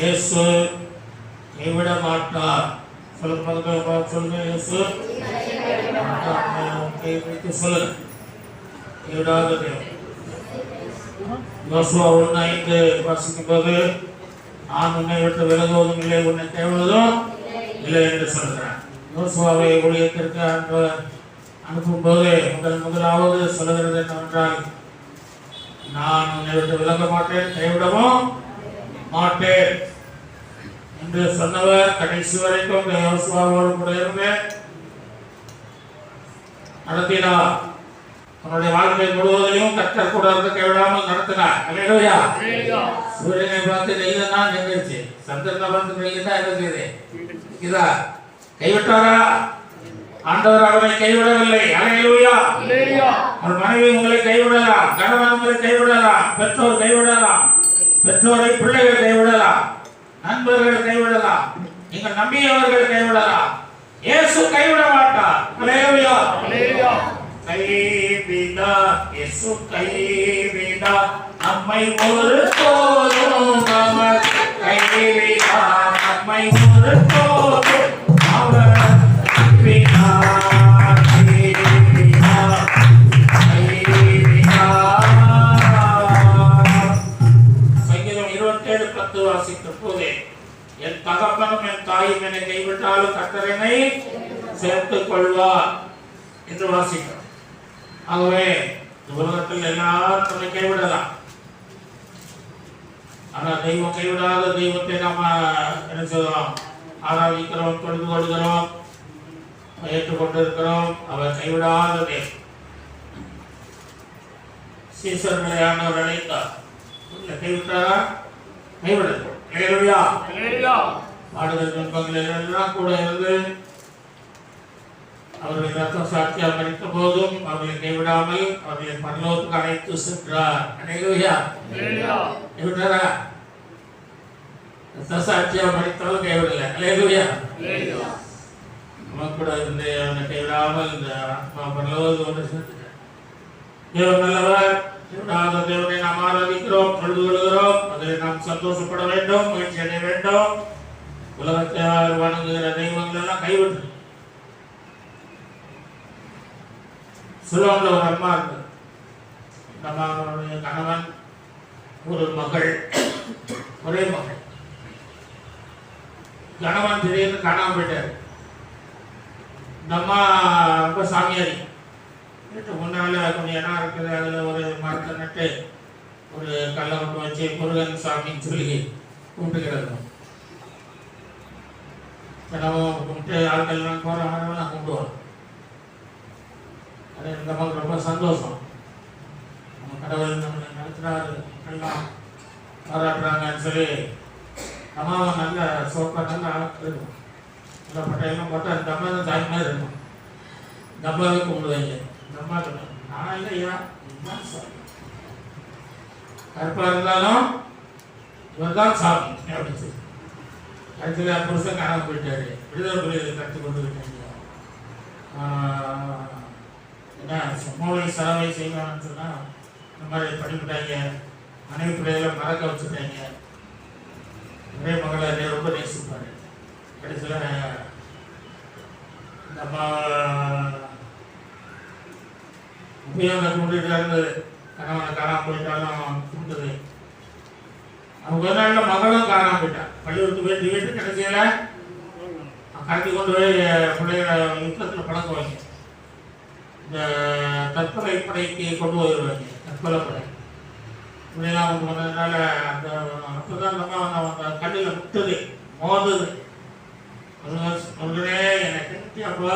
இயேசு கைவிட மாட்டார். சொல்லுங்க, இயேசு கைவிட்டு சொல்லுங்க, கைவிடாத தேவன். யோசுவா 1:5 வாசிக்கும்போது, நான் உன்னை விட்டு விலகுவதும் இல்லை, உன்னை கைவிடுவதும் இல்லை என்று சொல்கிறார். யோசுவாவை ஊழியத்திற்கு அனுப்பும்போது முதலாவது சொல்லுகிறது என்னவென்றால், நான் உன்னை விட்டு விலக மாட்டேன், கைவிடவும் மாட்டேன் என்று சொன்னவர் கடைசி வரைக்கும் யோசுவாவோடு கூட இருந்து நடத்தினார். அவனுடைய வாழ்க்கை முழுவதையும் கர்த்தர் கூட இருந்து கைவிடாமல் நடத்தினார். அல்லேலூயா. சூரியனை பார்த்து நெய்தான் நின்றுச்சு, சந்திரனை பார்த்து நெய்தான் என்ன செய்யுது? இதா கைவிட்டாரா? ஆண்டவர் அவரை கைவிடவில்லை. அல்லேலூயா. அவர் மனைவி உங்களை கைவிடலாம், கணவன் உங்களை கைவிடலாம், பெற்றோர் கைவிடலாம், பெற்றோரை பிள்ளைகள் கைவிடலாம், நண்பர்கள் கைவிடலாம், நீங்கள் நம்பியவர்கள் கைவிடலாம். இயேசு கைவிட மாட்டார். அல்லேலூயா. கைவிடா இயேசு கைவிடா நம்மை ஒருபோதும் அவர் கைவிடா நம்மை ஒருபோதும் அவர் கைவிடா கைவிடா கைவிடா. சங்கீதம் 27:10 வாசித்த போது, என் தகப்பனும் என் தாயும் என்னை கைவிட்டாலும் கர்த்தர் என்னை சேர்த்துக் கொள்வார் என்று வாசிக்கிறோம். ஆகவே உலகத்தில் எல்லாரும் நம்மை கைவிடலாம், ஆனால் தெய்வம் கைவிடாத தெய்வத்தை நாம என்ன செய்யலாம்? ஆராதிக்கிறோம், தொழுது கொள்கிறோம், ஏற்றுக்கொண்டிருக்கிறோம். அவர் கைவிடாத தெய்வம். சீசர்களை ஆண்டவர் அழைத்தார், கைவிட்டாரா? கைவிடல். பாடுதல் துன்பங்களில் எல்லாம் கூட இருந்து அவர்களை ரத்தம் சாட்சியாக மறித்த போதும் அவர்களை கைவிடாமல் அவர்களை பரலோகத்துக்கு அழைத்து சென்றார். அல்லேலூயா. கைவிட்டாரா? ரத்த சாட்சியாக மறித்தாலும் கைவிடல. அல்லேலூயா. நம்ம கூட இருந்து அவனை கைவிடாமல் இந்த ஆத்மா பரலோகத்தோடு சேர்த்துட்டார். தேவன் நல்லவர். கைவிடாத தேவனை நாம் ஆராதிக்கிறோம், தொழுது கொள்கிறோம். அதில் நாம் சந்தோஷப்பட வேண்டும், மகிழ்ச்சி அடைய வேண்டும். உலகத்தார் வணங்குகிற தெய்வங்கள் எல்லாம் கைவிட்டு சொல்லுவாங்க. ஒரு அம்மா இருக்கு, அம்மாவுடைய கணவன், ஒரு மகள், ஒரே மகள். கணவன் திடீர்னு காணாம போயிட்டாரு. இந்த அம்மா ரொம்ப சாமியாரி. முன்னால கொஞ்சம் இடம் இருக்குது, அதில் ஒரு மரத்தை நட்டு ஒரு கல்லை கொண்டு வச்சு முருகன் சாமின்னு சொல்லி கும்பிட்டுக்கிறது. தினமும் கும்பிட்டு ஆட்கள்லாம் போகிறவங்கலாம் கும்பிடுவோம். அது இந்த மாதிரி ரொம்ப சந்தோஷம். நம்ம கடவுள் நம்மளை நடத்துகிறாரு, எல்லாம் பாராட்டுறாங்கன்னு சொல்லி அம்மாவை நல்ல சோப்பாக நல்லா இருக்கும். இந்த பட்டையெல்லாம் பார்த்தா இந்த அம்மா தான் தாய் மாதிரி இருக்கும். இந்த அம்மாவே கும்பிடுவாங்க. இந்த அம்மா நான் இல்லையா, கருப்பாக இருந்தாலும் இவர் தான் சாமி அப்படின்னு சொல்லி கருத்தில் புருஷன் காணாமல் போயிட்டாரு. விடுதலை புலிகளை கருத்து கொண்டு விட்டாங்க. என்ன மூளை செலவை செய்வான்னு சொன்னால் இந்த மாதிரி பண்ணிவிட்டாங்க. மனைவி பிள்ளைகளை மறக்க வச்சுட்டாங்க. ஒரே மகளை ரொம்ப நேசிப்பாரு. கடைசியில் இந்த அம்மா உபயோகம் கொண்டுட்டு இருந்தது. கணவனை காணாமல் போயிட்டாலும் கூப்பிட்டது. அவங்க ஒரு நாளில் மகளும் காணாமல் போயிட்டான். பள்ளிக்கூடத்துக்கு போய் வீட்டு கடைசியில் கடத்தி கொண்டு போய் பிள்ளைகளை யுத்தத்தில் பழக்க வைங்க. இந்த தற்கொலை படைக்கு கொண்டு போயிடுவாங்க. தற்கொலை படை இப்படிலாம் கொண்டு வந்ததுனால அந்த அப்போ தான் அந்த அம்மா அந்த கல்லில் முட்டுது, மோதுது. உடனே என்னை கட்டி அப்பா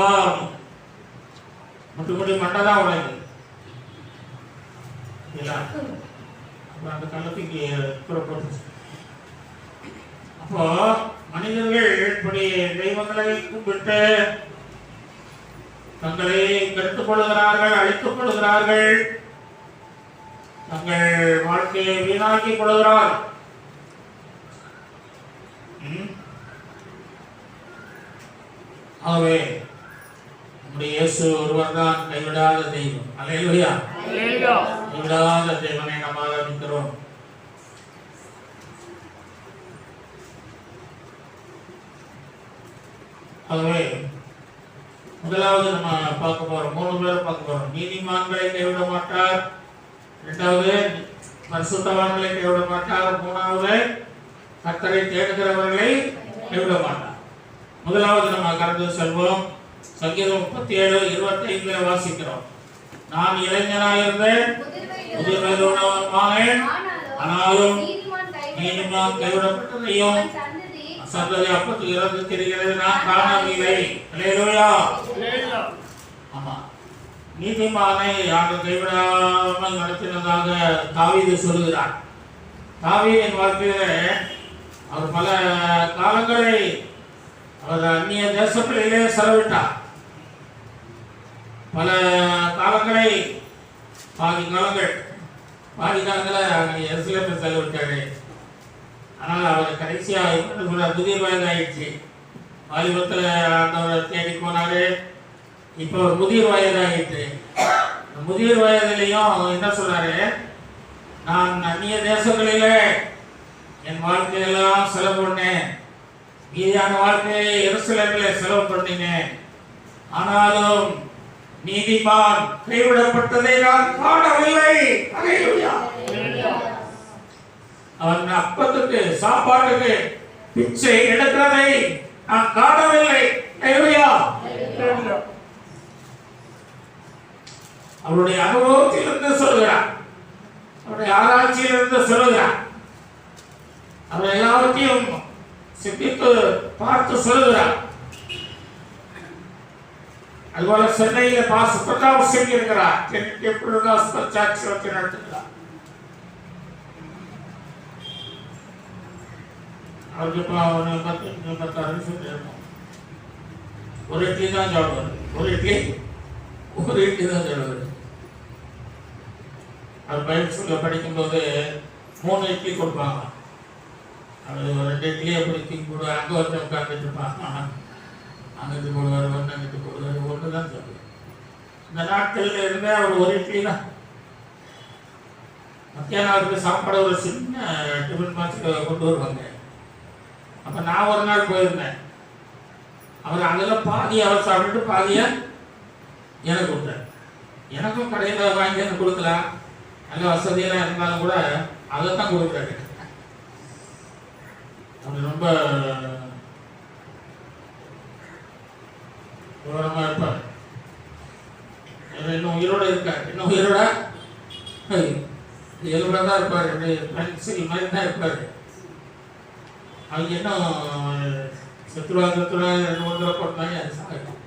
முட்டு முடி மண்டை தான் உடையுது. அப்போ அந்த கள்ளத்துக்கு புறப்பட்டுச்சு. அப்போ மனிதர்கள் இப்படி தெய்வங்களை கும்பிட்டு தங்களை கெடுத்துக் கொள்கிறார்கள், அழித்துக் கொள்கிறார்கள், தங்கள் வாழ்க்கையை வீணாக்கிக் கொள்கிறார். ஆகவே நம்முடைய இயேசு ஒருவர் தான் கைவிடாத தெய்வம். அல்லேலூயா. கைவிடாத தேவனை நாம் ஆராதிக்கிறோம். ஆகவே முதலாவது நம்ம பார்க்க போறோம், 3 பேரை பார்க்க போறோம். நீதிமான்களை கைவிட மாட்டார், இரண்டாவது பரிசுத்தவான்களை கைவிட மாட்டார், மூணாவது கர்த்தரை தேடுகிறவர்களை கைவிட மாட்டார். முதலாவது நம்ம கடந்து செல்வோம். சங்கீதம் 37:25 வாசிக்கிறோம். நான் இளைஞனாயிருந்தேன், முதிர் வயதுள்ளவனானேன், ஆனாலும் நீதிமான் கைவிடப்பட்டதையும் சந்ததி அப்பத்து இறந்து திரிகிறது நான் காணவில்லை. அல்லேலூயா. ஆமா, நீதிமானை யாரும் கைவிடாமல் நடத்தினதாக தாவீது சொல்லுகிறார். தாவீதின் வாழ்க்கையில அவர் பல காலங்களை அவர் அந்நிய தேசங்களிலே செலவிட்டார். பல காலங்களை பாதி காலங்களை எருசலேமில் செலவிட்டாரு. ஆனால் அவர் கடைசியாக முதிர் வயதாயிடுச்சு. வாலிபத்தில் ஆண்டவரை தேடி போனாரு. இப்போ ஒரு முதிர் வயதாகிட்டு, முதிர் வயதிலையும் என்ன சொல்றாரு, நான் அந்நிய தேசங்களிலே என் வாழ்க்கையெல்லாம் செலவு பண்ணேன், மீதியான வாழ்க்கையை எருசலேமிலே செலவு பண்ணினேன், ஆனாலும் நீதிமான் கைவிடப்பட்டதை நான் காணவில்லை. அவன் அப்பத்துக்கு சாப்பாட்டுக்கு பிச்சை எடுக்கிறதை நான் காணவில்லை. அவருடைய அனுபவத்திலிருந்து சொல்கிறார், அவருடைய ஆராய்ச்சியிலிருந்து சொல்கிறார், அவர் எல்லாவற்றையும் சிந்தித்து பார்த்து சொல்கிறார். அதுபோல சென்னையில் பிரதாப் சிங் இருக்கிறார், சாட்சி வச்சு நடத்துகிறார். அவருக்கு இப்போ 10-16 நிமிஷம் இருக்கும். ஒரு இட்லி தான் சாப்பிடுவார், ஒரு இட்லி தான் சாப்பிடுவார். அவர் பைபிள் ஸ்கூலில் படிக்கும்போது 3 இட்லி கொடுப்பாங்க. அது 2 இட்லியை பிடிச்சி போடுவார், அங்கே வந்து உட்காந்துட்டு இருப்பாங்க, அங்கிட்டு போடுவார், அங்கிட்டு போடுவார், ஒன்று தான் சொல்லுவார். இந்த நாட்களில் இருந்து அவர் ஒரு இட்லி தான். மத்தியானம் அவருக்கு சாப்பாடு ஒரு சின்ன டிஃபன் பாக்ஸில் கொண்டு வருவாங்க. அப்போ நான் ஒரு நாள் போயிருந்தேன். அவர் அதில் பாதி அவர் சாப்பிட்டுட்டு பாதியை எனக்கு கொடுத்தார். எனக்கும் கடையில் வாங்கி எனக்கு கொடுக்கலாம், நல்ல வசதியெல்லாம் இருந்தாலும் கூட அதைத்தான் கொடுக்குறாரு. அவர் ரொம்ப விவரமாக இருப்பார். இன்னும் உயிரோடு இருக்கார், இன்னும் உயிரோட எலும்பா தான் இருப்பார், பென்சில் மாதிரி தான் இருப்பார். அவங்க இன்னும் செத்துருவா 2-3 தடவை போட்டாங்க, அது சாப்பிடும்.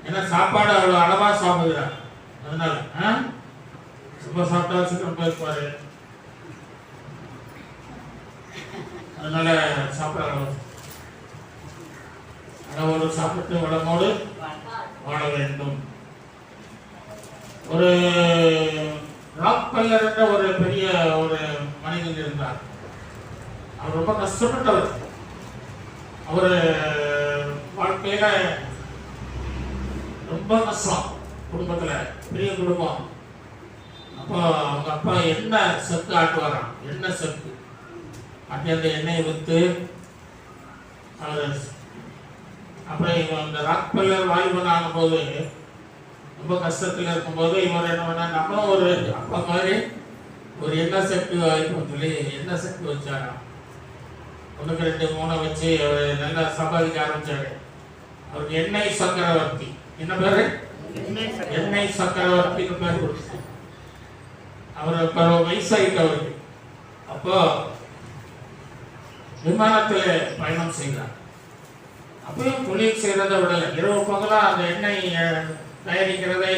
ஏன்னா சாப்பாடு அவ்வளோ அளவாக சாப்பிடுகிறார். அதனால ரொம்ப சாப்பிட்டா சீக்கிரம் போயிருப்பாரு. அதனால சாப்பிட அளவோடு சாப்பிட்டு வளமோடு வாழ வேண்டும். ஒரு ராக்பெல்லர் என்ற ஒரு பெரிய ஒரு மனிதன் இருந்தார். அவர் ரொம்ப கஷ்டப்பட்டவர். அவர் வாழ்க்கையில ரொம்ப கஷ்டம், குடும்பத்துல பெரிய குடும்பம். அப்போ அவங்க அப்பா எண்ணெய் செக்கு ஆட்டுவாராம், எண்ணெய் செக்கு ஆட்டி அந்த எண்ணெயை விற்று அவர் அப்புறம் அந்த ராக்பெல்லர் வாலிபன் ஆன போது ரொம்ப கஷ்டத்தில் இருக்கும்போது இவர் என்ன பண்ணா, நம்மளும் ஒரு அப்பா மாதிரி ஒரு எண்ணெய் செக்கு வாங்கிப்போம் சொல்லி எண்ணெய் செக்கு வச்சாராம். 1-2-3 வச்சு அவர் நல்லா சம்பாதிக்க ஆரம்பிச்சாரு. அவருக்கு எண்ணெய் சக்கரவர்த்தி, என்ன பேரு, எண்ணெய் சக்கரவர்த்தின்னு பேர் கொடுத்தாரு. அவர் இப்போ வயசாயிட்டு அவருக்கு. அப்போ விமானத்தில் பயணம் செய்தார். அப்பயும் தொழில் செய்கிறத விடலை, இரவு பகலாக அந்த எண்ணெய் தயாரிக்கிறதை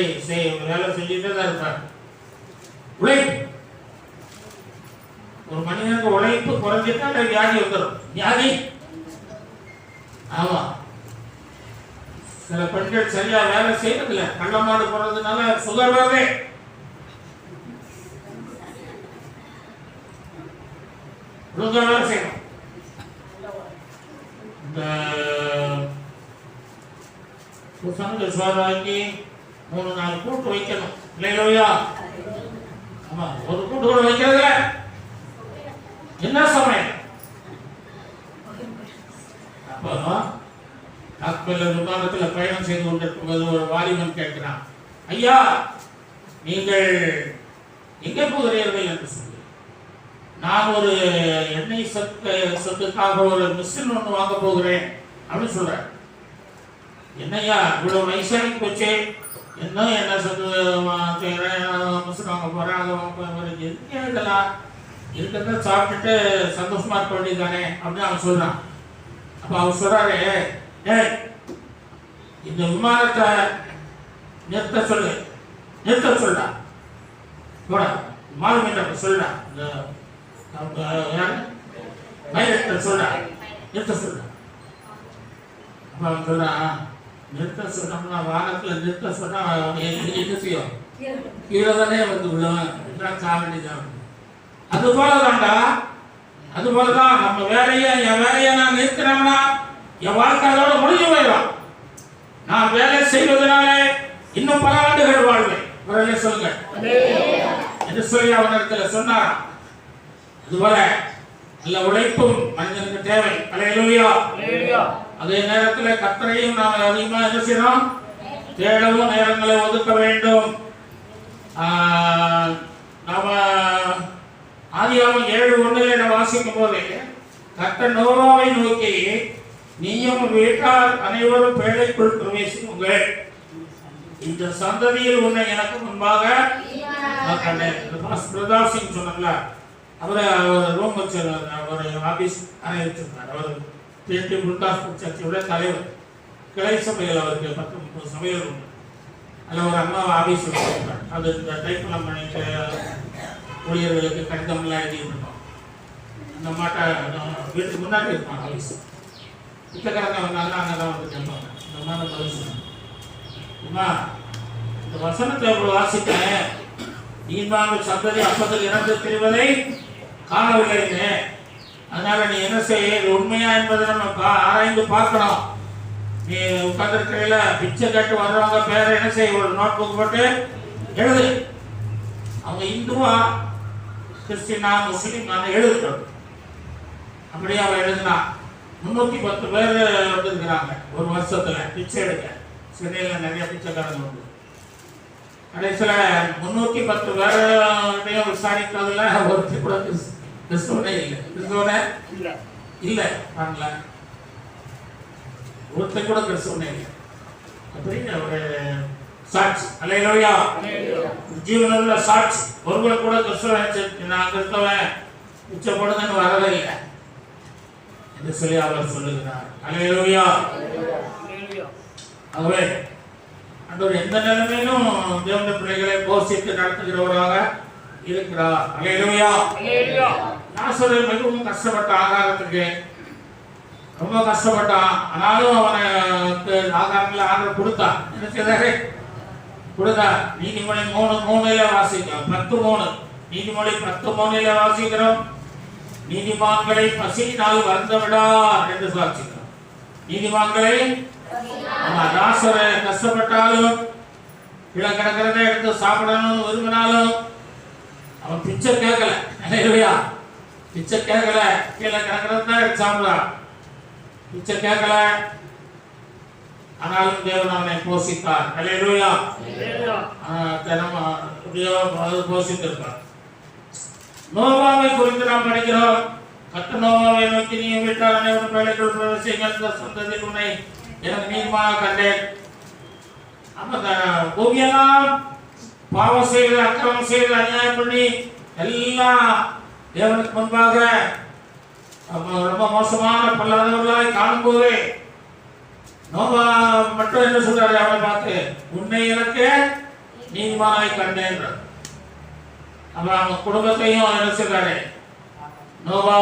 வேலை செஞ்சுட்டு தான் இருப்பார். உழைப்பு, ஒரு மனிதனுக்கு உழைப்பு குறைஞ்சிட்டா வியாதி வந்துடும். வியாதி, ஆமா, சில பெண்கள் சரியா வேலை செய்யறதில்ல, கள்ளமாடு போறதுனால சுகர் வருது. ஒழுங்கா வேலை செய்யணும். இந்த சோறு வாங்கி 3-4 கூட்டு வைக்கணும் இல்லையா? ஆமா, ஒரு கூட்டு கூட வைக்கிறதுல என்ன சமயம்? அப்போ ராக்பெல்லர் விமானத்தில் பயணம் செய்து கொண்டிருக்கும் போது ஒரு வாலிபன் கேட்கிறான், ஐயா நீங்கள் எங்கே போகிறீர்கள் என்று சொல்லி. நான் ஒரு எண்ணெய் சொத்துக்காக ஒரு மிஷின் ஒன்று வாங்க போகிறேன் அப்படின்னு சொல்றேன். என்னையா இவ்வளோ வயசாகி போச்சு, இன்னும் என்ன சொத்து மிஷின் வாங்க போகிறேன், இதெல்லாம் இருக்கிறத சாப்பிட்டுட்டு சந்தோஷமா இருக்க வேண்டியதானே அப்படின்னு அவன் சொல்றான். அப்போ அவர் சொல்றாரு, இந்த விமானத்தை நிறுத்த சொல்லு, நிறுத்த சொல்றா போட மாலுமின்ற சொல்றா, இந்த பைலட் சொல்றா நிறுத்த சொல்றா. அப்ப அவன் சொல்றான், நிறுத்த சொன்னோம்னா வாகனத்துல நிறுத்த சொன்னா என்ன செய்யும், கீழே தானே வந்து விழுவன் சாவடிதான். அது போலதான்டா, அது போலதான் நம்ம வேலையை, என் வேலையை நான் நிறுத்தினோம்னா என் வாழ்க்கை அதோட முடிஞ்சு போயிடும். நான் வேலை செய்வதனாலே இன்னும் பல ஆண்டுகள் வாழ்வேன். சொல்லுங்க என்று சொல்லி அவனிடத்தில் சொன்னார். அதுபோல நல்ல உழைப்பும் மனிதனுக்கு தேவை. அல்லேலூயா. அதே நேரத்தில் கர்த்தரையும் நாம் அதிகமாக என்ன செய்யணும், தேடவும் நேரங்களை ஒதுக்க வேண்டும். நாம ஆதியாகமம் 7:1 நாம் வாசிக்கும் போது கர்த்தர் நோவாவை நோக்கி, நீயும் வீட்டார் அனைவரும் பேழைக்குள் பிரவேசிக்குங்கள், இந்த சந்ததியில் உன்னை எனக்கு முன்பாக பிரதாப் சிங் சொன்னாங்களா, அவரை ரூம் வச்சிருந்தார், அவர் ஆபீஸ் அறை வச்சிருந்தார். அவர் பேட்டி குருதாஸ்பூர் சர்ச்சையோட தலைவர், கிளை சபையில் அவருக்கு 10-30 சபைகள் உண்டு. அதில் ஒரு அம்மா ஆபீஸ் வச்சிருந்தார். அது இந்த டைப்லாம் பண்ணிட்டு ஊழியர்களுக்கு கடிதம்லாம் எழுதியிருந்தோம். அந்த மாட்டை வீட்டுக்கு முன்னாடி இருப்பாங்க ஆபீஸ். பிச்சைக்காரங்க வந்தாங்கன்னா அங்கே தான் வந்து கேட்பாங்க. இந்த மாதிரி பதில் சொன்னாங்க, இந்த வசனத்தை எவ்வளவு வாசித்தேன், நீண்ட சந்ததி அப்பத்தில் இறந்து திரிவதை காணவில்லைன்னு. அதனால நீ என்ன செய்ய, இது உண்மையா என்பதை நம்ம ஆராய்ந்து பார்க்கணும். நீ உட்கார்ந்துருக்கையில பிச்சை கேட்டு வர்றவங்க பேரை என்ன செய்ய, ஒரு நோட் புக் போட்டு எழுது. அவங்க இந்துவா கிறிஸ்டினா முஸ்லீம் நான் எழுதுறோம். அப்படியே அவன் எழுதுனா 310 பேர் வந்துருக்கிறாங்க ஒரு வருஷத்துல பிச்சை எடுக்க. சென்னையில் நிறைய பிச்சைக்காரங்க உண்டு. கடைசியில் 310 பேரையும் விசாரிக்கிறதுல ஒருத்தர் கூட கிறிஸ்தவனே இல்லை. கிறிஸ்தவனே இல்லை பாருங்கள, ஒருத்தர் கூட கிறிஸ்தவனே இல்லை. அப்படின்னு ஒரு சாட்சி. அல்லேலூயா. ஜீவனுள்ள சாட்சி. ஒருவர் கூட கிறிஸ்தவன், நான் கிறிஸ்தவன் பிச்சைப்படுதுன்னு வரவே இல்லை என்று சொல்லி அவர் சொல்லுகிறார். அல்லேலூயா. ஆகவே ஆண்டவர் எந்த நிலைமையிலும் தேவனுடைய பிள்ளைகளை போஷித்து நடத்துகிறவராக இருக்கிறார். அல்லேலூயா. லாசரு மிகவும் கஷ்டப்பட்ட ஆகாரத்துக்கு ரொம்ப கஷ்டப்பட்டான். ஆனாலும் அவனுக்கு ஆகாரங்களை ஆர்டர் கொடுத்தான். என்ன செய்தாரு, கொடுத்தா. நீதிமொழி 3:3 வாசிக்கிறோம். 10:3 நீதிமொழி 10:3 வாசிக்கிறோம். நீதிமான்களை பசியினால் வருந்த விடார் என்று வாசிக்கிறோம். நீதிமான்களை லாசரு கஷ்டப்பட்டாலும் கீழே கிடக்கிறத எடுத்து சாப்பிடணும்னு விரும்பினாலும் அவன் பிச்சை கேட்கல. இல்லையா, பிச்சை கேட்கல, கீழே கிடக்கிறத தான் எடுத்து சாப்பிடுறான். பிச்சை கேட்கல, ஆனாலும் தேவன் அவனை போஷித்தார். அல்லேலூயா. தினமும் போஷித்திருப்பார். நோவாவை குறித்து நாம் படிக்கிறோம். கர்த்தர் நோவாவை நோக்கி, நீ வீட்டார் அனைவரும் பேழைக்குள் பிரவேசியுங்கள், சந்ததியில் உன்னை எனக்கு நீதிமாக கண்டேன். அப்ப பூமியெல்லாம் பாவம் செய்து அக்கிரமம் செய்து அநியாயம் பண்ணி எல்லாம் தேவனுக்கு முன்பாக ரொம்ப மோசமான பல்லாதவர்களாய் காணும்போது நோவா மட்டும் என்ன சொல்றாரு, அவனை பார்த்து, உன்னை எனக்கு நீதிமானாய் கண்டேன். அப்ப அவங்க குடும்பத்தையும் என்ன சொல்றாரு, நோவா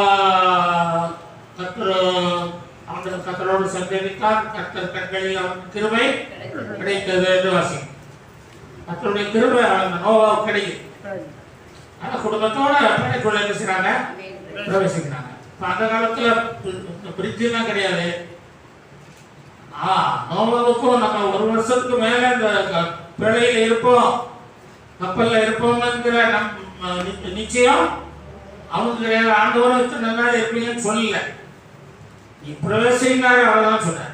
கர்த்தரோடு சந்தேகித்தார், கர்த்தர் கண்களில் அவனுக்கு கிருபை கிடைத்தது என்று வாசிக்கும். கர்த்தருடைய கிருபை அந்த நோவாவுக்கு கிடைக்குது. ஆனா குடும்பத்தோட படைக்குள்ள என்ன செய்றாங்க, பிரவேசிக்கிறாங்க. அந்த காலத்துல பிரிட்ஜெல்லாம் கிடையாது. நோவாவுக்கும் நம்ம 1 வருஷத்துக்கு மேல இந்த பிழையில இருப்போம், கப்பல்ல இருப்போம்ங்கிற நிச்சயம் அவங்க ஆண்டவரை வச்சு நல்லா இருப்பீங்கன்னு சொல்லல. நீ பிரவேசினாரு அவ்வளவுதான் சொன்னார்.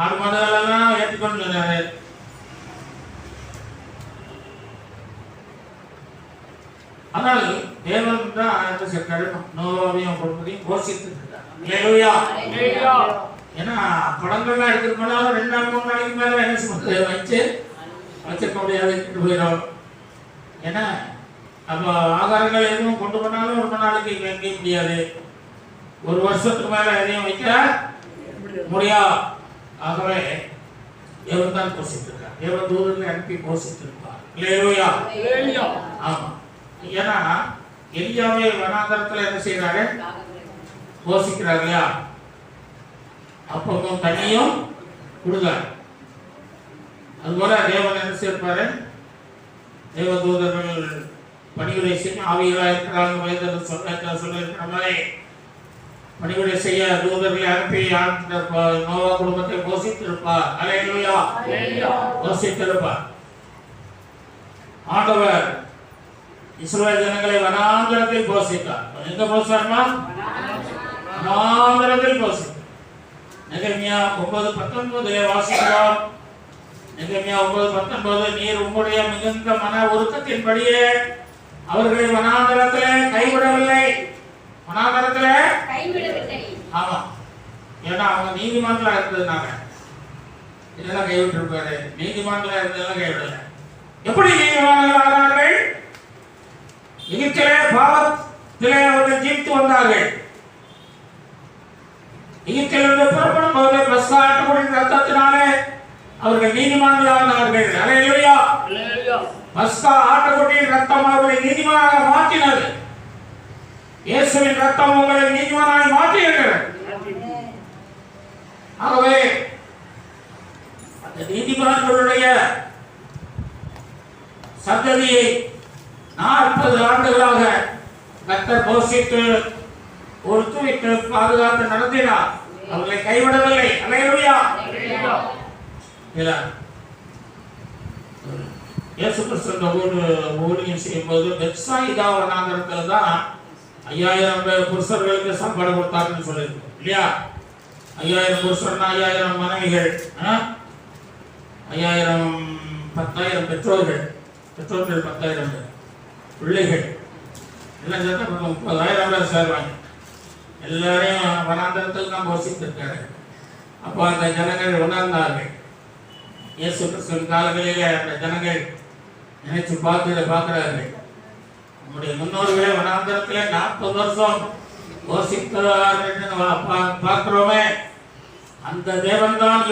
ஆடு மாடுகளெல்லாம் ஏற்றுக்கொண்டு சொன்னாரு. ஆனால் தேவன் தான் என்ன செஞ்சாரு, நோவாவையும் கொடுப்பதையும் போஷித்து இருக்கார். ஏன்னா படங்கள்லாம் எடுத்துட்டு போனாலும் 2-3 நாளைக்கு மேல என்ன வச்சு வச்சிருக்க முடியாது, போயிடும். ஏன்னா அப்ப ஆகாரங்கள் எதுவும் கொண்டு போனாலும் ரொம்ப நாளைக்கு வைக்க முடியாது. 1 வருஷத்துக்கு மேல எதையும் வைக்க முடியாது. ஆகவே தேவன் தான் போஷித்திருக்கார். தேவன் தூதர்களை அனுப்பி போஷித்திருப்பார். அல்லேலூயா. ஆமா. ஏன்னா எலியாவே வனாந்தரத்துல என்ன செய்யறாரு, போஷிக்கிறார் இல்லையா? அப்பமும் தண்ணியும் கொடுத்தார். அதுபோல தேவன் என்ன செய்வாரு, தேவ தூதர்கள் பணிவிடை செய்ய ஆவிகளாக இருக்கிறாங்க. வயதில் சொல்லியிருக்கிற மாதிரி பணிவிடை செய்ய தூதர்களை அனுப்பி நோவா குடும்பத்தை போஷித்திருப்பார். அல்லேலூயா. போஷித்திருப்பார். ஆண்டவர் இஸ்ரவேல் ஜனங்களை வனாந்தரத்தில் போஷித்தார். எங்க போஷித்தார்மா? வனாந்தரத்தில் போஷித்தார். நெகமியா 9:19 வாசிக்கிறோம். நெகமியா 9:19, நீர் உம்முடைய மிகுந்த மன உருக்கத்தின்படியே அவர்களை வனாந்தரத்திலே கைவிடவில்லை. வனாந்தரத்திலே கைவிடவில்லை. ஆமா. ஏன்னா அவங்க நீதிமான்களா இருந்ததுனால இதெல்லாம் கைவிட்டு இருப்பாரு. நீதிமான்களா இருந்ததெல்லாம் கைவிடல. எப்படி நீதிமான்கள் ஆனார்கள்? எகிப்திலே பாவத்திலே அவர்கள் ஜீவித்து வந்தார்கள். எகிப்திலிருந்து புறப்படும் போது பஸ்கா ஆட்டுக்குட்டியின் ரத்தத்தினாலே அவர்கள் நீதிமான்கள் ஆனார்கள். அல்லேலூயா. பஸ்கா ஆட்டுக்குட்டியின் ரத்தம் அவர்களை நீதிமானாக மாற்றினது. இயேசுவின் ரத்தம் உங்களை நீதிமானாக மாற்றியிருக்கிறது. ஆகவே அந்த நீதிமான்களுடைய சந்ததியை 40 ஆண்டுகளாக கர்த்தர் போஷித்து ஒருத்துவிட்டு பாதுகாத்து நடத்தினார். அவர்களை கைவிடவில்லை. அல்லேலூயா. இயேசு கிறிஸ்து ஊழியம் செய்யும்போது பெத்சாயிதா வனாந்தரத்துல தான் 5000 புருஷர்களுக்கு சாப்பாடு கொடுத்தாருன்னு சொல்லியிருக்கோம் இல்லையா? 5000 புருஷர்னா 5000 மனைவிகள், 10,000 பெற்றோர்கள், 10,000 பிள்ளைகள் எல்லாம் சேர்த்தா 30,000 பேர் சேர்வாங்க. எல்லாரையும் வனாந்தரத்தில் தான் போஷித்திருக்காரு. அப்போ அந்த ஜனங்கள் உணர்ந்தார்கள். இயேசு கிறிஸ்துவின் காலங்களிலே அந்த ஜனங்கள் நினைச்சு பார்க்கிறார்கள். நம்முடைய முன்னோர்களே வனாந்தரத்திலே 40 வருஷம் போஷித்தார்கள் பார்க்கிறோமே. அந்த தேவன் தான்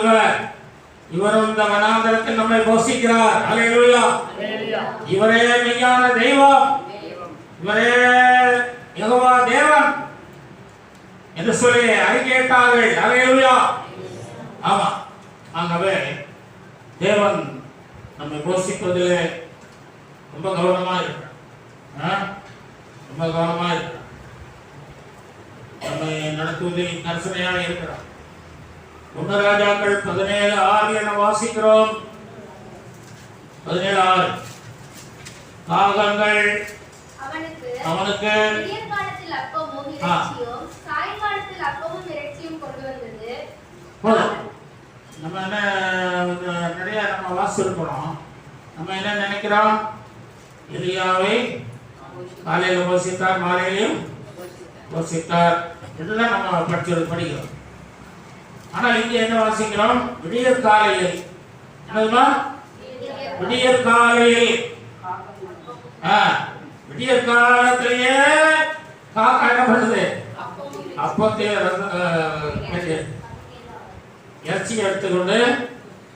இவரும் இந்த வனாந்தரத்தில் நம்மை போஷிக்கிறார். அல்லேலூயா. இவரே மெய்யான தெய்வம், இவரே யெகோவா தேவன் என்று சொல்லி அறிக்கையிட்டார்கள். அல்லேலூயா. ஆமா. ஆகவே தேவன் நம்மை போஷிப்பதிலே ரொம்ப கவனமா இருக்கிறார். ரொம்ப கவனமா இருக்கிறார். நம்மை நடத்துவதில் கரிசனையாக இருக்கிறார். 1 ராஜாக்கள் 17:6 என வாசிக்கிறோம். 17:6 காகங்கள் அவனுக்கு விடியற்காலத்தில் அப்பமும் இறைச்சியும் சாயங்காலத்தில் அப்பமும் இறைச்சியும் கொண்டு வந்தது. நம்ம என்ன நிறைய நம்ம வாசிச்சிருக்கிறோம். நம்ம என்ன நினைக்கிறோம், எலியாவை காலையில போஷித்தார், மாலையிலையும் போஷித்தார், இதெல்லாம் நம்ம படிக்கிறோம். ஆனால் இங்க என்ன வாசிக்கிறோம், விடியற் காலையில். என்னதுமா? விடியற் காலையில். விடியற் காலத்திலேயே காக்கா என்ன பண்ணுது, அப்பத்தையே இறைச்சியை எடுத்துக்கொண்டு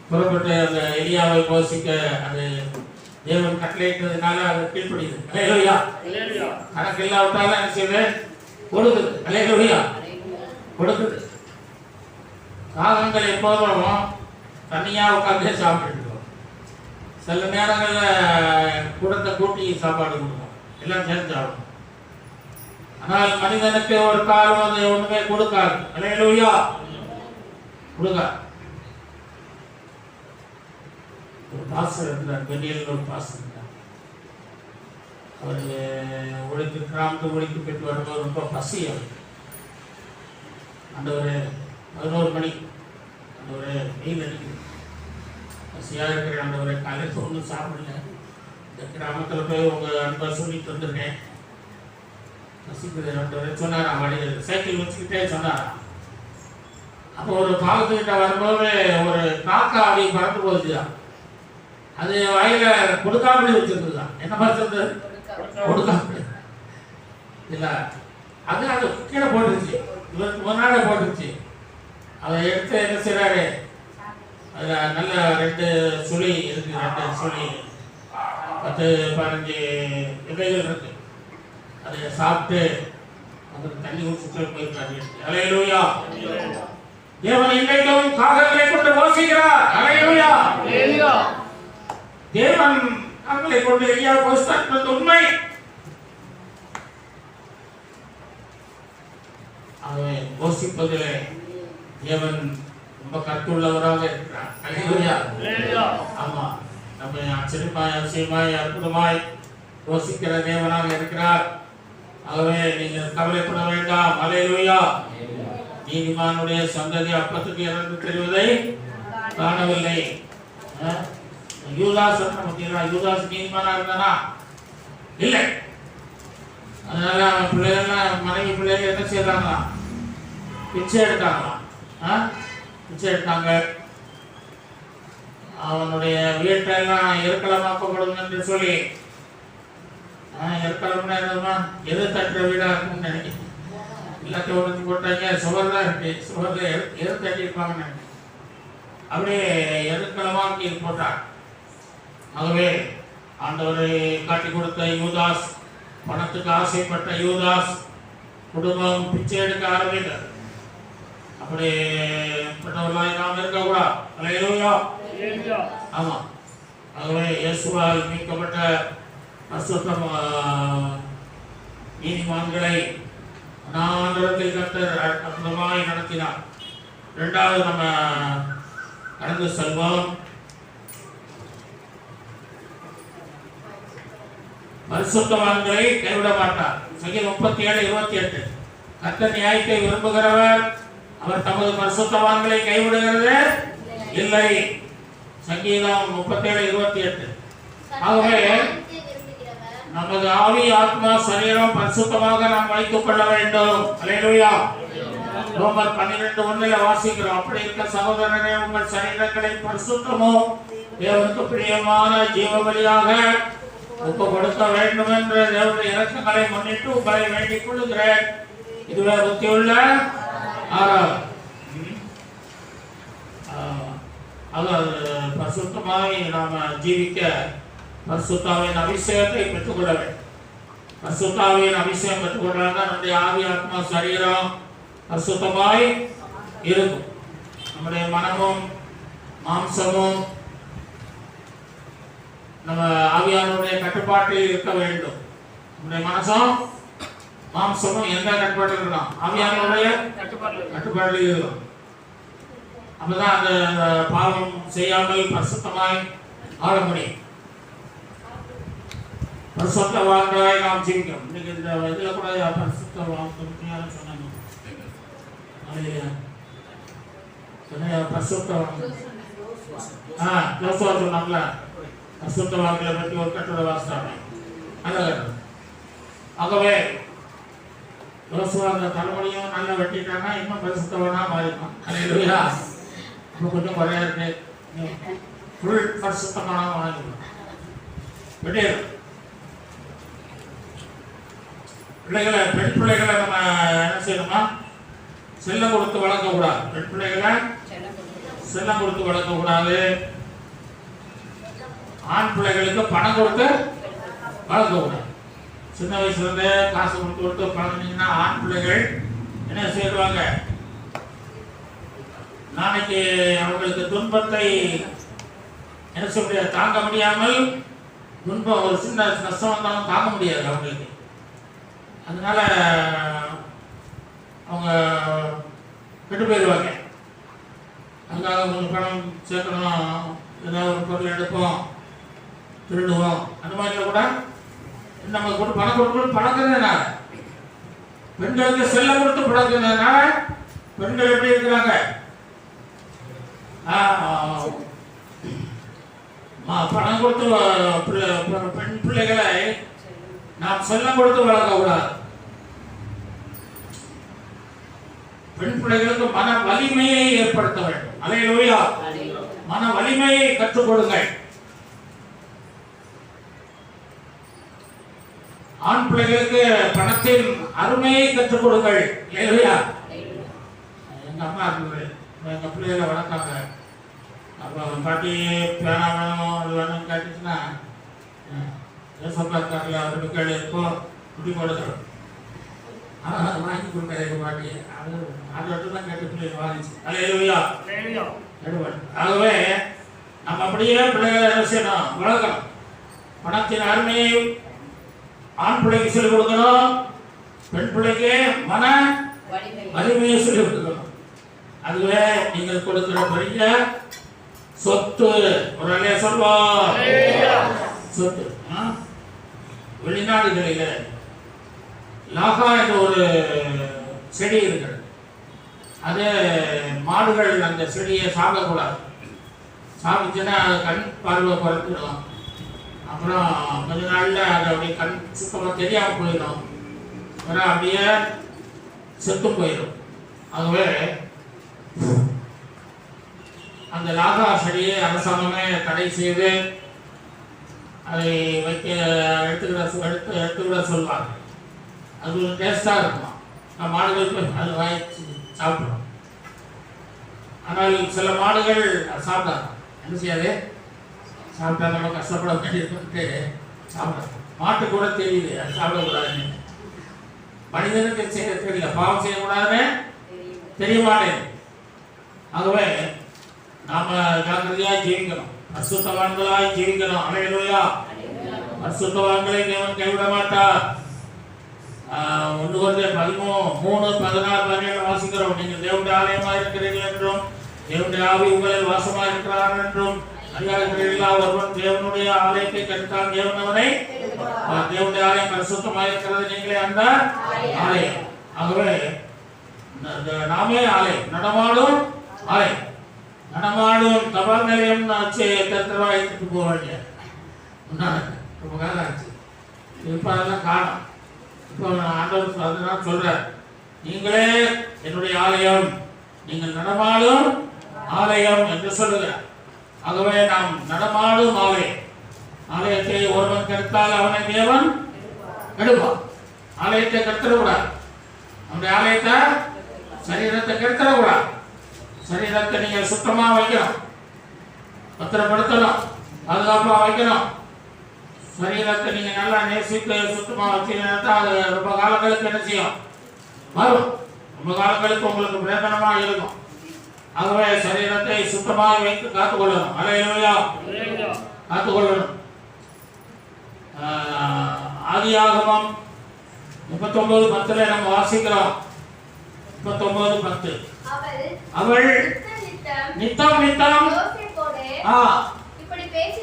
புறப்பட்டு அந்த எலியாவை போஷிக்க அது தேவன் கட்டளையிட்டதுனால அதை கீழ்ப்படியுது. அல்லேலூயா. கணக்கு இல்லாவிட்டாலும் என்ன செய்யுது, கொடுக்குது. அல்லேலூயா. கொடுக்குது. காகங்கள் எப்போதும் தனியாக உட்காந்து சாப்பிட்டு இருக்கோம். சில நேரங்களில் கூடத்தை கூட்டி சாப்பாடு கொடுக்கும், எல்லாம் சேர்ந்து சாப்பிடும். ஆனால் மனிதனுக்கு ஒரு காலம் அது ஒண்ணுமே கொடுக்காது. அல்லேலூயா. கொடுக்க ஒரு பாஸ்டர் இருந்தார், பெண்ணியல் ஒரு பாஸ்டர் இருந்தார். அவர் கிராமத்து ஒழித்து பெற்று வரும்போது ரொம்ப பசி. அவர் ஆண்டவர் 11 மணி அந்த ஒரு வெயில் அடிக்குது. பசியாக இருக்கிற அந்த ஒரு காலையில் ஒன்றும் சாப்பிடல. இந்த கிராமத்தில் போய் உங்கள் அன்பை சொல்லிட்டு வந்துருக்கேன். பசிக்குது ரெண்டு சொன்னாராம். வழியில் சைக்கிள் வச்சுக்கிட்டே சொன்னாராம். அப்போ ஒரு பாலத்துக்கிட்ட வரும்போது ஒரு காக்கா அப்படி பறந்து போச்சுதான். அது வாயில கொடுக்காமலே வச்சிருந்துதான். என்ன பார்த்து கொடுக்காம இல்லை, அது அது கீழே போட்டுருச்சு. இவருக்கு முன்னாடி போட்டுருச்சு. அதை எடுத்து என்ன செய்றாரு, அதில் நல்ல 2 சுழி இருக்கு. 2 சுழி 10-15 விதைகள் இருக்கு. அதை சாப்பிட்டு அவருக்கு தண்ணி குடிச்சுட்டு போயிருக்காரு. அல்லேலூயா. தேவன் இன்றைக்கும் காகங்களை கொண்டு போஷிக்கிறார். அல்லேலூயா. தேவன் காகங்களை கொண்டு எலியா போஷித்தார். உண்மை. அவன் போஷிப்பதிலே தேவன் ரொம்ப கருத்துள்ளவராக இருக்கிறார். அல்லேலூயா. ஆமா, நம்ம ஆச்சரியமாய் அதிசயமாய் அற்புதமாய் போஷிக்கிற தேவனாக இருக்கிறார். ஆகவே நீங்கள் கவலைப்பட வேண்டாம். அல்லேலூயா. நீதிமானுடைய சந்ததி அப்பத்துக்கு இறந்து தெரிவதை காணவில்லை. யூதாஸ் யூதாஸ் நீதிமானா இருந்தானா? இல்லை. அதனால அவன் பிள்ளைகள்லாம் மனைவி பிள்ளைகள் என்ன செய்யறாங்களா? பிச்சை எடுத்தாங்களாம். பிச்சை எடுத்தாங்க. அவனுடைய வீட்டெல்லாம் எருக்களமாக்கப்படும் என்று சொல்லி, எருக்களம்னா என்னதுமா, எது தட்டுற வீடா இருக்கும்னு நினைக்கிறேன். எல்லாத்தையும் உடச்சி போட்டாங்க. சுவர் தான் இருக்கு. சுவரில் எரு தட்டியிருப்பாங்கன்னு நினைக்கிறேன். அப்படியே எருக்களமாக்கி போட்டார். ஆகவே ஆண்டவரை காட்டி கொடுத்த யூதாஸ், பணத்துக்கு ஆசைப்பட்ட யூதாஸ் குடும்பம் பிச்சை எடுக்க ஆரம்பித்தார். அப்படிப்பட்டவர்களாய் நாம் இருக்கக்கூடாது. அல்லேலூயா. ஆமா. ஆகவே இயேசுவால் மீட்கப்பட்ட பரிசுத்த நீதிமான்களை அநாந்தரத்தில் கர்த்தர் அற்புதமாய் நடத்தினார். 2வது நம்ம கடந்து செல்வோம். பரிசுத்தவான்களை கைவிட மாட்டார். சங்கீதம் 37:28. கர்த்தர் நியாயத்தை விரும்புகிறவர், அவர் தமது பரிசுத்தவான்களை கைவிடுகிறது இல்லை. சங்கீதம் 37:28. ஆகவே நமது ஆவி, ஆத்மா, சரீரம் பரிசுத்தமாக நாம் வைத்துக் கொள்ள வேண்டும். அல்லேலூயா. ரோமர் 12:1 வாசிக்கிறோம். அப்படி இருக்க சகோதரனே, உங்கள் சரீரங்களை பரிசுத்தமும் தேவனுக்கு பிரியமான ஜீவ பலியாக ஒப்பு கொடுக்க வேண்டும் என்ற தேவனுடைய இரக்கங்களை முன்னிட்டு உங்களை வேண்டிக் கொள்கிறேன். இதுவே புத்தியுள்ள ஆராதனை. பரிசுத்தமாய் நாம் ஜீவிக்க பரிசுத்தாவின் அபிஷேகத்தை பெற்றுக்கொள்ள வேண்டும். பரிசுத்தாவின் அபிஷேகம் பெற்றுக்கொண்டால் தான் நம்முடைய ஆவி, ஆத்மா, சரீரம் பரிசுத்தமாய் இருக்கும். நம்முடைய மனமும் மாம்சமும் நம்ம ஆவியானுடைய கட்டுப்பாட்டில் இருக்க வேண்டும். நம்முடைய மனசும் மாம்சமும் எந்த கட்டுப்பாட்டில் இருக்கணும்? ஆவியானுடைய கட்டுப்பாட்டில் இருக்கும். அப்பதான் அந்த பாவம் செய்யாமல் பரிசுத்தமாய் ஆள முடியும். பரிசுத்தவான்களாய் நாம் ஜீவிக்கணும். இன்னைக்கு இந்த இதில் கூட பரிசுத்தவான் சொன்னாங்க. பரிசுத்தவான் சொன்னாங்கள. பரிசுத்தவான்களை பற்றி ஒரு கட்டுரை வாசித்தாங்க. ஆகவே யோசுவா தலைமுறையும் நல்லா வெட்டிட்டாங்க. இன்னும் பரிசுத்தவனா மாறிடும். அல்லேலூயா. இன்னும் கொஞ்சம் குறையா இருக்கு. ஃபுல் பரிசுத்தமான வாங்கிடும். வெட்டிடும். பிள்ளைகளை, பெண் பிள்ளைகளை நம்ம என்ன செய்யணுமா? செல்லம் கொடுத்து வளர்க்கக்கூடாது. பெண் பிள்ளைகளை செல்லம் கொடுத்து வளர்க்கக்கூடாது. ஆண் பிள்ளைகளுக்கு பணம் கொடுத்து வளர்க்கக்கூடாது. சின்ன வயசுல இருந்து காசு கொடுத்து பழகினீங்கன்னா ஆண் பிள்ளைகள் என்ன செய்வாங்க? நாளைக்கு அவங்களுக்கு துன்பத்தை என்ன செய்ய முடியாது, தாங்க முடியாமல், துன்பம் ஒரு சின்ன நஷ்டம் வந்தாலும் தாங்க முடியாது அவங்களுக்கு. அதனால அவங்க கெட்டு போயிடுவாங்க. அதுக்காக கொஞ்சம் பணம் சேர்க்கணும், ஏதாவது ஒரு பொருள் எடுப்போம், திருடுவோம், அந்த மாதிரில கூட நம்ம கூட பணம் கொடுக்கணும் பழக்கிறதுனால, பெண்களுக்கு செல்ல கொடுத்து பழக்கிறதுனால பெண்கள் எப்படி இருக்கிறாங்க? பணம் கொடுத்து பெண் பிள்ளைகளை நாம் செல்லம் கொடுத்து வளர்க்க கூடாது. பெண் பிள்ளைகளுக்கு மன வலிமையை ஏற்படுத்த வேண்டும். அல்லேலூயா. மன வலிமையை கற்றுக் கொடுங்கள். ஆண் பிள்ளைகளுக்கு பணத்தின் அருமையை கற்றுக் கொடுங்கள். அல்லேலூயா. எங்க அம்மா எங்க பிள்ளைகளை வளர்த்தாங்க. அப்போ பாட்டி பேனா வேணும் அது வேணும்னு கேட்டுச்சுன்னா ஏசப்பாக்காரில் அவருக்கு கேள்வி இருக்கோ குட்டி கொடுக்குறோம். ஆனால் அதை வாங்கி கொடுக்குற எங்கள் பாட்டி அது மட்டும் தான் கேட்டு பிள்ளைகள் வாங்கிச்சு. அல்லேலூயா. ஆகவே நம்ம அப்படியே பிள்ளைகளை என்ன செய்யணும்? வளர்க்கணும். பணத்தின் அருமையை ஆண் பிள்ளைக்கு சொல்லிக் கொடுக்கணும், பெண் பிள்ளைக்கு மன வலிமையை சொல்லிக் கொடுக்கணும். அதுவே நீங்கள் கொடுக்கிற பெரிய சொத்து. ஒரு அலைய சொல்வோம் சொத்து. வெளிநாடுகளில் லாகா என்ற ஒரு செடி இருக்கிறது. அது மாடுகள் அந்த செடியை சாப்பிடக்கூடாது. சாப்பிட்டுன்னா அது கண் பார்வை குறைஞ்சிடும். அப்புறம் கொஞ்ச நாளில் அது அப்படியே கண் சுத்தமாக தெரியாமல் போயிடும். அப்புறம் அப்படியே செத்து போயிடும். ஆகவே அந்த லாகா செடியை அரசாங்கமே தடை செய்து அதை வைக்க எடுத்துக்கிட சொல்வாங்க. அது டேஸ்டாக இருக்கும். மாடுகள் அது வாங்கி சாப்பிடும். ஆனால் சில மாடுகள் சாப்பிடாது. என்ன செய்யாது? சாப்பிட்டா நம்ம கஷ்டப்பட வேண்டியிருக்குன்ட்டு சாப்பிடாது. மாட்டு கூட தெரியுது அது சாப்பிடக்கூடாதுன்னு. மனிதனுக்கு செய்ய தெரியல, பாவம் செய்யக்கூடாதுன்னு தெரிய மாட்டேன். ஆகவே நாம ஜாக்கிரதையாய் ஜீவிக்கணும், பரிசுத்தவான்களாய் ஜீவிக்கணும். அல்லேலூயா. பரிசுத்தவான்களை தேவன் கைவிட மாட்டார். 1 Corinthians 13:3-14 வாசிக்கிறோம். நீங்கள் தேவனுடைய ஆலயமாக இருக்கிறீர்கள் என்றும் தேவனுடைய ஆவி உங்களில் வாசமாக இருக்கிறார் என்றும் அறியாதிருக்கிறீர்களா? ஒருவன் தேவனுடைய ஆலயத்தை கெடுத்தான், தேவன் அவனை தேவனுடைய ஆலயம் பரிசுத்தமாக இருக்கிறது, நீங்களே அந்த ஆலயம். ஆகவே நாமே ஆலயம், நடமாடும் ஆலயம். நடமாடும் தபால் நிலையம் ஆச்சு. எத்தனை எடுத்துட்டு போவாங்க. ரொம்ப காலம் ஆச்சு. இப்போ அதெல்லாம் காணும். இப்போ ஆண்டவர் அதுதான் சொல்றார், நீங்களே என்னுடைய ஆலயம், நீங்கள் நடமாடும் ஆலயம் என்று சொல்லுகிறார். ஆகவே நாம் நடமாடும் ஆலயம். ஆலயத்தை ஒருவன் கெடுத்தால் அவனை தேவன் கெடுப்பான். ஆலயத்தை கெடுத்துடக்கூடாது. நம்முடைய ஆலயத்தை சரீரத்தை கெடுத்துடக்கூடாது. சரீரத்தை நீங்கள் சுத்தமாக வைக்கணும், பத்திரப்படுத்தணும், பாதுகாப்பாக வைக்கணும். சரீரத்தை நீங்கள் நல்லா நேசித்து சுத்தமாக வச்சுக்கிட்டா அது ரொம்ப காலங்களுக்கு என்ன செய்யும்? வரும். ரொம்ப காலங்களுக்கு உங்களுக்கு பிரயோஜனமாக இருக்கும். ஆகவே சரீரத்தை சுத்தமாக வைத்து காத்துக்கொள்ளணும். அல்லேலூயா. காத்துக்கொள்ளணும். ஆதியாகமம் 39:10 நம்ம வாசிக்கிறோம். 39:10 அவள் நித்தம் நித்தம்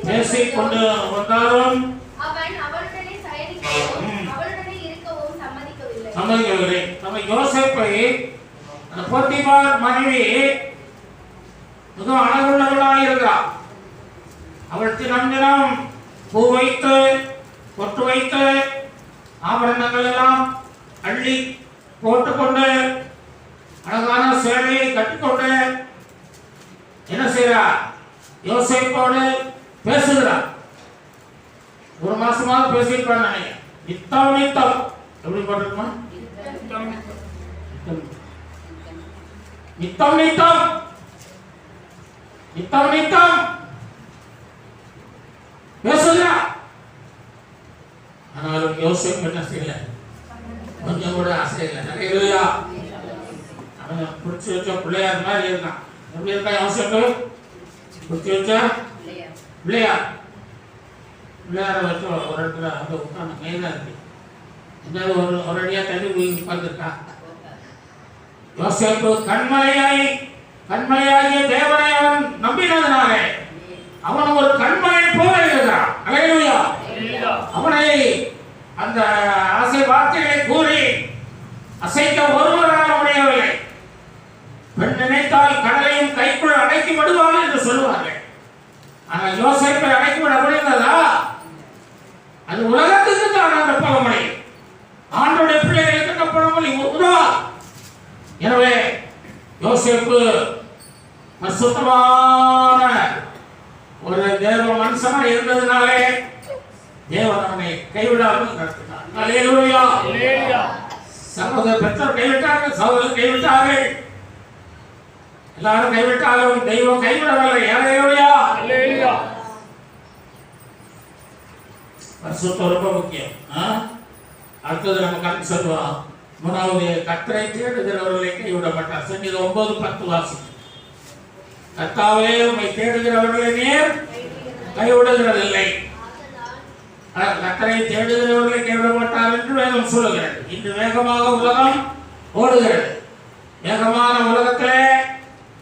பேசிக் கொண்டு வந்தாலும் சம்மதிக்கவில்லை. நம்ம யோசேப்பை போத்திபார் மனைவி மிகவும் அழகுள்ளவளாக இருக்கிறார். அவள் தினம் பூ வைத்து பொட்டு வைத்து ஆபரணங்கள் எல்லாம் அள்ளி போட்டுக்கொண்டு அழகான சேலையை கட்டிக்கொண்டு என்ன செய்கிறார்? யோசேப்போடு பேசுகிறார். 1 மாசமாக பேசியிருப்பார் நினைக்கிறேன். நித்தம் நித்தம் எப்படி போட்டிருக்குமா? நித்தம் நித்தம் நித்தம் நித்தம் பேசுகிறார். ஆனாலும் யோசேப்பு என்ன செய்யல? கொஞ்சம் கூட ஆசை இல்லை. அல்லேலூயா. அவன் பிடிச்சி வச்ச பிள்ளையார் மாதிரி இருக்கான். எப்படி இருக்கான் யோசேப்பு? பிடிச்சி வச்சா பிள்ளையார். பிள்ளையாரை வச்சு ஒரு இடத்துல அந்த உட்காந்து மெயினாக இருக்கு. எங்கேயாவது ஒரு அடியாக தண்ணி ஊங்கி உட்காந்துருக்கா. யோசேப்பு கண்மலையாகிய தேவனை அவன் நம்பினதுனாலே அவன் ஒரு கண்மலை போல இருக்கிறான். அல்லேலூயா. அவனை அந்த ஆசை வார்த்தைகளை கூறி அசைக்க ஒருவரால் முடியவில்லை. ஆனால் யோசேப்பை அடைக்கப்பட முடிந்ததா? அது உலகத்துக்கு தான் அந்த பழமொழி. ஆண்டோடைய பிள்ளைகளுக்கு அந்த பழமொழி உண்டா? எனவே யோசேப்பு பரிசுத்தமான ஒரு தேவ மனுஷனா இருந்ததுனாலே தேவன் அவனை கைவிடாமல் நடத்தினார். அல்லேலூயா. சகோதர பெற்றோர் கைவிட்டார்கள், சகோதரர் கைவிட்டார்கள், எல்லாரும் கைவிட்டாலும் தெய்வம் கைவிடவில்லை. அல்லேலூயா. பரிசுத்தம் ரொம்ப முக்கியம். அடுத்தது நம்ம கணக்கு சொல்லுவோம். மூணாவது, கர்த்தரை தேடுகிறவர்களை கைவிட மாட்டார். சங்கீதம் 9:10 வாசிக்கும். கர்த்தாவே உம்மை தேடுகிறவர்களை நீர் கைவிடுகிறதில்லை. கர்த்தரை தேடுகிறவர்களை கைவிட மாட்டார் என்று வேதம் சொல்லுகிறது. இன்று வேகமாக உலகம் ஓடுகிறது. வேகமான உலகத்திலே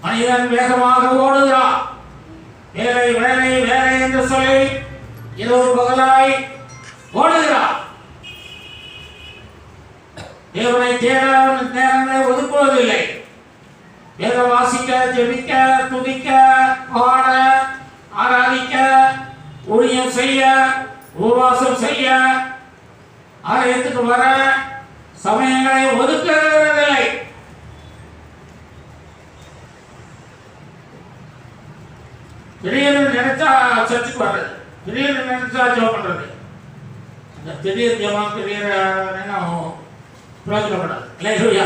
மனிதன் வேகமாக ஓடுகிறான். வேலை வேலை வேலை என்று சொல்லி இரவு பகலாய் ஓடுகிறான். தேவனை தேட நேரங்களை ஒதுக்குவதில்லை. வேதம் வாசிக்க, ஜெபிக்க, துதிக்க, பாட, ஆராதிக்க, ஊழியம் செய்ய, உபவாசம் செய்ய, ஆலயத்துக்கு வர சமயங்களை ஒதுக்குவதில்லை. திடீர்னு நினைச்சா சர்ச்சுக்கு வர்றது, திடீர்னு நினைச்சா ஜெபம் பண்றது. அந்த திடீர் ஜெபம் திடீர் பிரயோஜனப்படாது. அல்லேலூயா.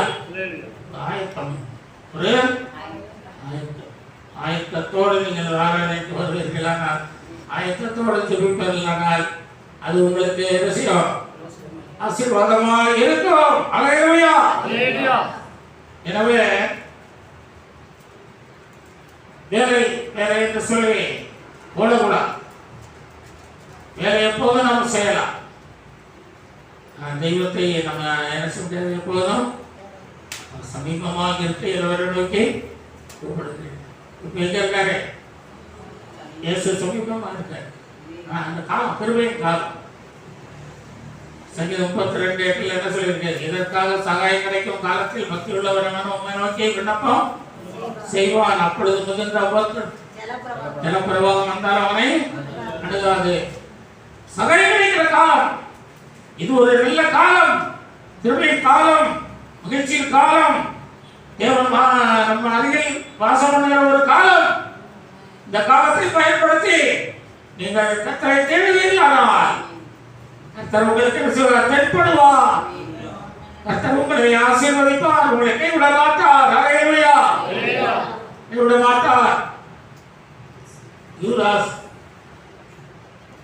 ஆயத்தம், ஒரு ஆயத்தத்தோடு நீங்கள் ஆராதனைக்கு வருவீர்களானால், ஆயத்தத்தோடு ஜெபிப்பதில்லைனால் அது உங்களுக்கு ரசியம் ஆசீர்வாதமாக இருக்கும். அல்லேலூயா. எனவே வேலை வேலை என்று சொல்லி ஓடக்கூடாது. வேலை எப்போதும் நம்ம செய்யலாம். தெய்வத்தை நம்ம என்ன செய்ய எப்போதும் சமீபமாக இருக்கு. இருவரை நோக்கி கூப்பிடுகிறேன். இப்ப எங்க இருக்காரு? இயேசு சமீபமா இருக்காரு. அந்த காலம் பெருமையின் காலம். சங்கீதம் 32:8 என்ன சொல்லியிருக்காரு? இதற்காக சகாயம் கிடைக்கும் காலத்தில் பக்தி உள்ளவரான உண்மை நோக்கி விண்ணப்பம் செய்வான். அப்பொழுது மிகுந்த ஜலப்பிரவாகம் வந்தால் அவனை அணுகாது. சகாயம் கிடைக்கிற காலம் இது. ஒரு நல்ல காலம், திருமையின் காலம், மகிழ்ச்சியின் காலம், தேவன் நம்ம அருகில் வாசம் பண்ணுகிற ஒரு காலம். இந்த காலத்தை பயன்படுத்தி நீங்கள் கர்த்தரை தேடுவீர்களானால் கர்த்தர் உங்களுக்கு தென்படுவார். கர்த்தர் உங்களை ஆசீர்வதிப்பார். உங்களை கைவிட மாட்டார். அல்லேலூயா. கைவிட மாட்டார். யூதாஸ்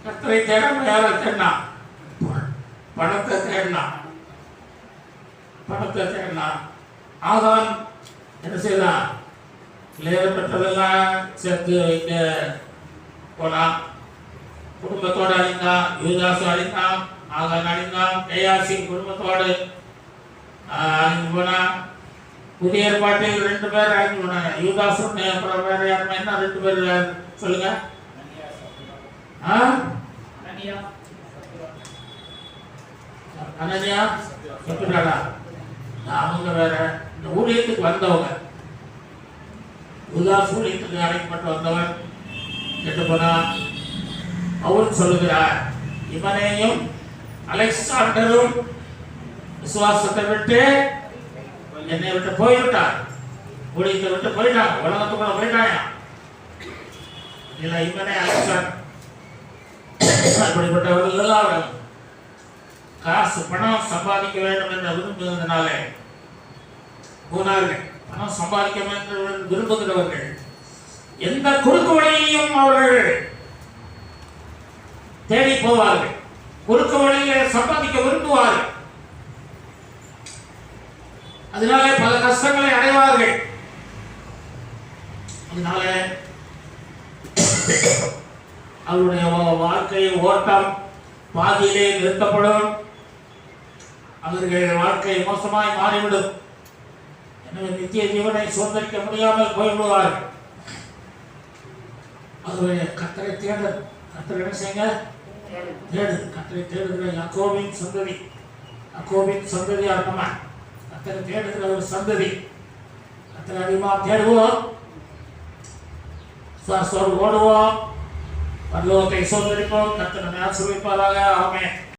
கர்த்தரை தேட தேடினா, பணத்தை தேடினா, பணத்தை தேடினா. ஆகான் என்ன செய்தான்? லேவர் பெற்றதெல்லாம் சேர்த்து வைக்க போனான். குடும்பத்தோடு அழிந்தான். யூதாசு அழிந்தான், ஆகான் அழிந்தான், கேயாசின் குடும்பத்தோடு அழிந்து போனான். புதிய ஏற்பாட்டில் 2 பேர் அழிந்து போனாங்க. யூதாசு அப்புறம் வேற யாருமே என்ன 2 பேர் சொல்லுங்க. அனனியா சப்பிராடா, அவங்க வேற. இந்த ஊழியத்துக்கு வந்தவங்க, யூதாஸ் ஊழியத்துக்கு அழைக்கப்பட்டு வந்தவன் கெட்டு போனான். அவர் சொல்லுகிறார், இவனையும் அலெக்சாண்டரும் விசுவாசத்தை விட்டு என்னை விட்டு போய்விட்டார். ஊழியத்தை விட்டு போயிட்டாங்க, உலகத்துக்குள்ள போயிட்டாங்க. இல்லை, இவனே அலெக்சாண்டர் அப்படிப்பட்டவர்கள் எல்லாரும் காசு பணம் சம்பாதிக்க வேண்டும் என்று விரும்புவதனால போனார்கள். பணம் சம்பாதிக்க வேண்டும் விரும்புகிறவர்கள் எந்த குறுக்கு வழியையும் அவர்கள் தேடி போவார்கள். குறுக்கு வழியிலே சம்பாதிக்க விரும்புவார்கள். அதனால பல கஷ்டங்களை அடைவார்கள். அதனால அவருடைய வாழ்க்கை ஓட்டம் பாதியிலே நிறுத்தப்படும். அவர்கள் வாழ்க்கை மோசமாய் மாறிவிடும். எனவே நித்திய ஜீவனை சுதந்திரிக்க முடியாமல் போய்விடுவார்கள். அவருடைய கர்த்தரை தேட, கர்த்தரை என்ன செய்யுங்க? தேடு. கர்த்தரை தேடுகிற யாக்கோபின் சந்ததி, யாக்கோபின் சந்ததி அர்த்தமா கர்த்தரை தேடுகிற ஒரு சந்ததி. கர்த்தரை அதிகமாக தேடுவோம், சுவாசோடு ஓடுவோம், பரலோகத்தை சோதரிப்போம். கர்த்தர் நம்மை ஆசீர்வதிப்பாராக. ஆமென்.